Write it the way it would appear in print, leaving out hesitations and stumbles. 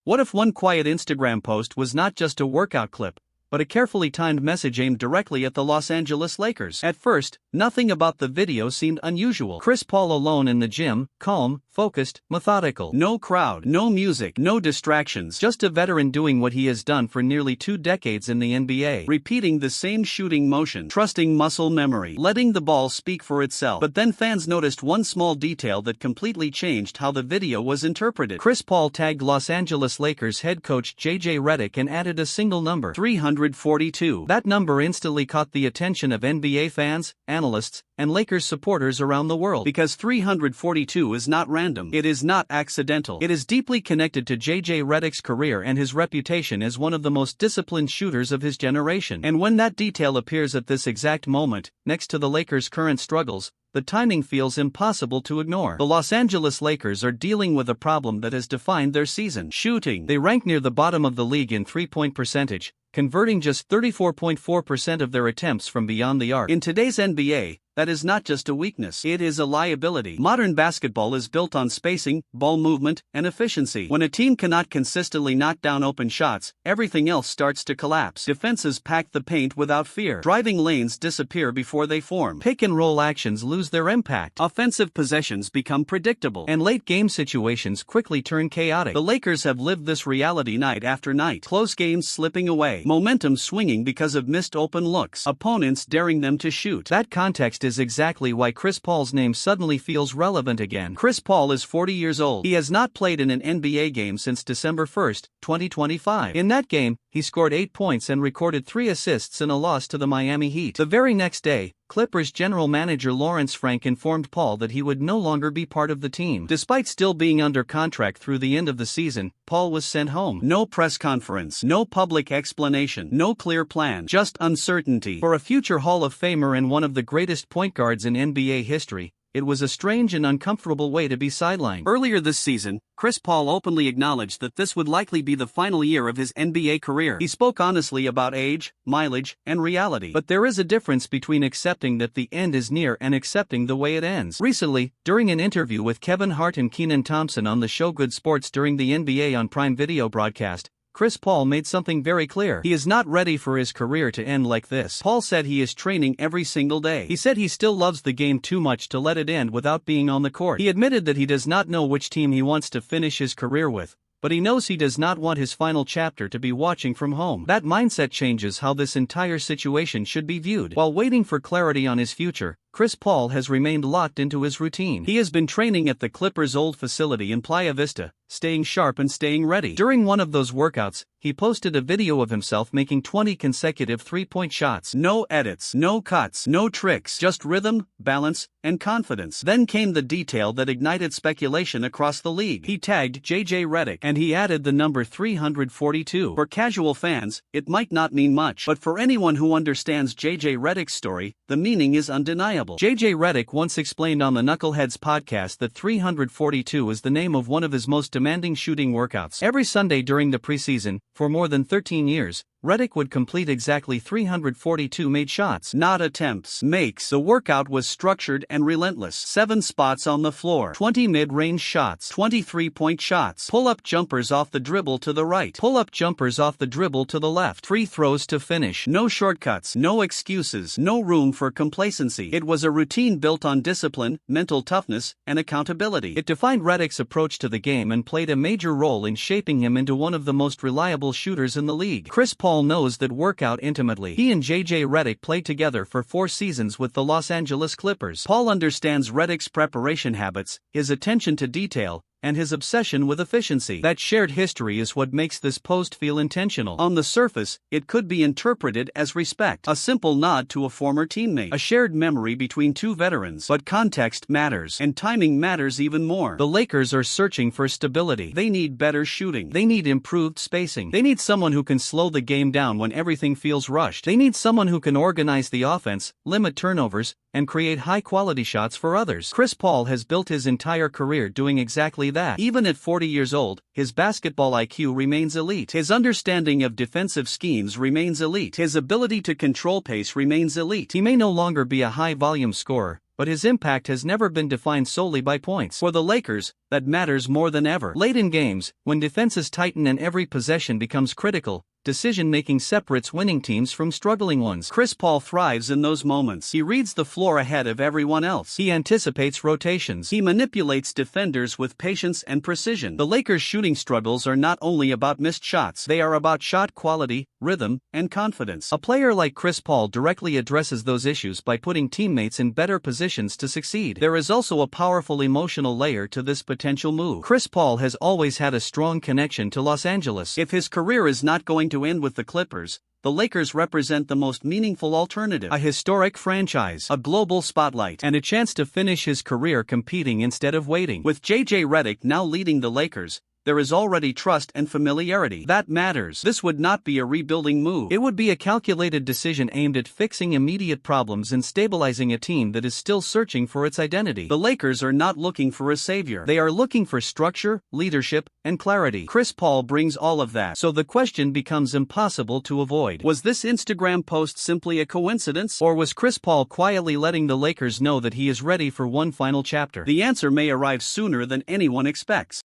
What if one quiet Instagram post was not just a workout clip, but a carefully timed message aimed directly at the Los Angeles Lakers? At first, nothing about the video seemed unusual. Chris Paul alone in the gym, calm, focused, methodical. No crowd, no music, no distractions. Just a veteran doing what he has done for nearly 2 decades in the NBA. Repeating the same shooting motion, trusting muscle memory, letting the ball speak for itself. But then fans noticed one small detail that completely changed how the video was interpreted. Chris Paul tagged Los Angeles Lakers head coach JJ Redick and added a single number, 342. That number instantly caught the attention of NBA fans, analysts, and Lakers supporters around the world. Because 342 is not random. It is not accidental. It is deeply connected to JJ Redick's career and his reputation as one of the most disciplined shooters of his generation. And when that detail appears at this exact moment, next to the Lakers' current struggles, the timing feels impossible to ignore. The Los Angeles Lakers are dealing with a problem that has defined their season: shooting. They rank near the bottom of the league in three-point percentage, converting just 34.4% of their attempts from beyond the arc. In today's NBA, that is not just a weakness, it is a liability. Modern basketball is built on spacing, ball movement, and efficiency. When a team cannot consistently knock down open shots, everything else starts to collapse. Defenses pack the paint without fear. Driving lanes disappear before they form. Pick-and-roll actions lose their impact. Offensive possessions become predictable. And late-game situations quickly turn chaotic. The Lakers have lived this reality night after night. Close games slipping away. Momentum swinging because of missed open looks. Opponents daring them to shoot. That context is exactly why Chris Paul's name suddenly feels relevant again. Chris Paul is 40 years old. He has not played in an NBA game since December 1, 2025. In that game, he scored 8 points and recorded 3 assists in a loss to the Miami Heat. The very next day, Clippers general manager Lawrence Frank informed Paul that he would no longer be part of the team. Despite still being under contract through the end of the season, Paul was sent home. No press conference, no public explanation, no clear plan, just uncertainty. For a future Hall of Famer and one of the greatest point guards in NBA history, it was a strange and uncomfortable way to be sidelined. Earlier this season, Chris Paul openly acknowledged that this would likely be the final year of his NBA career. He spoke honestly about age, mileage, and reality. But there is a difference between accepting that the end is near and accepting the way it ends. Recently, during an interview with Kevin Hart and Kenan Thompson on the show Good Sports during the NBA on Prime Video broadcast, Chris Paul made something very clear. He is not ready for his career to end like this. Paul said he is training every single day. He said he still loves the game too much to let it end without being on the court. He admitted that he does not know which team he wants to finish his career with, but he knows he does not want his final chapter to be watching from home. That mindset changes how this entire situation should be viewed. While waiting for clarity on his future, Chris Paul has remained locked into his routine. He has been training at the Clippers' old facility in Playa Vista, staying sharp and staying ready. During one of those workouts, he posted a video of himself making 20 consecutive three-point shots. No edits, no cuts, no tricks, just rhythm, balance, and confidence. Then came the detail that ignited speculation across the league. He tagged JJ Redick, and he added the number 342. For casual fans, it might not mean much, but for anyone who understands JJ Redick's story, the meaning is undeniable. JJ Redick once explained on the Knuckleheads podcast that 342 is the name of one of his most demanding shooting workouts. Every Sunday during the preseason, for more than 13 years, Redick would complete exactly 342 made shots. Not attempts, makes. The workout was structured and relentless. 7 spots on the floor, 20 mid-range shots, 23-point shots, pull-up jumpers off the dribble to the right, pull-up jumpers off the dribble to the left, free throws to finish. No shortcuts, no excuses, no room for complacency. It was a routine built on discipline, mental toughness, and accountability. It defined Redick's approach to the game and played a major role in shaping him into one of the most reliable shooters in the league. Chris Paul knows that workout intimately. He and JJ Redick played together for 4 seasons with the Los Angeles Clippers. Paul understands Redick's preparation habits, his attention to detail, and his obsession with efficiency. That shared history is what makes this post feel intentional. On the surface, it could be interpreted as respect, a simple nod to a former teammate, a shared memory between 2 veterans. But context matters, and timing matters even more. The Lakers are searching for stability. They need better shooting. They need improved spacing. They need someone who can slow the game down when everything feels rushed. They need someone who can organize the offense, limit turnovers, and create high-quality shots for others. Chris Paul has built his entire career doing exactly that. Even at 40 years old, his basketball IQ remains elite. His understanding of defensive schemes remains elite. His ability to control pace remains elite. He may no longer be a high-volume scorer, but his impact has never been defined solely by points. For the Lakers, that matters more than ever. Late in games, when defenses tighten and every possession becomes critical, decision-making separates winning teams from struggling ones. Chris Paul thrives in those moments. He reads the floor ahead of everyone else. He anticipates rotations. He manipulates defenders with patience and precision. The Lakers' shooting struggles are not only about missed shots, they are about shot quality, rhythm, and confidence. A player like Chris Paul directly addresses those issues by putting teammates in better positions to succeed. There is also a powerful emotional layer to this potential move. Chris Paul has always had a strong connection to Los Angeles. If his career is not going to end with the Clippers, the Lakers represent the most meaningful alternative. A historic franchise, a global spotlight, and a chance to finish his career competing instead of waiting. With JJ Redick now leading the Lakers, there is already trust and familiarity. That matters. This would not be a rebuilding move. It would be a calculated decision aimed at fixing immediate problems and stabilizing a team that is still searching for its identity. The Lakers are not looking for a savior. They are looking for structure, leadership, and clarity. Chris Paul brings all of that, so the question becomes impossible to avoid. Was this Instagram post simply a coincidence? Or was Chris Paul quietly letting the Lakers know that he is ready for one final chapter? The answer may arrive sooner than anyone expects.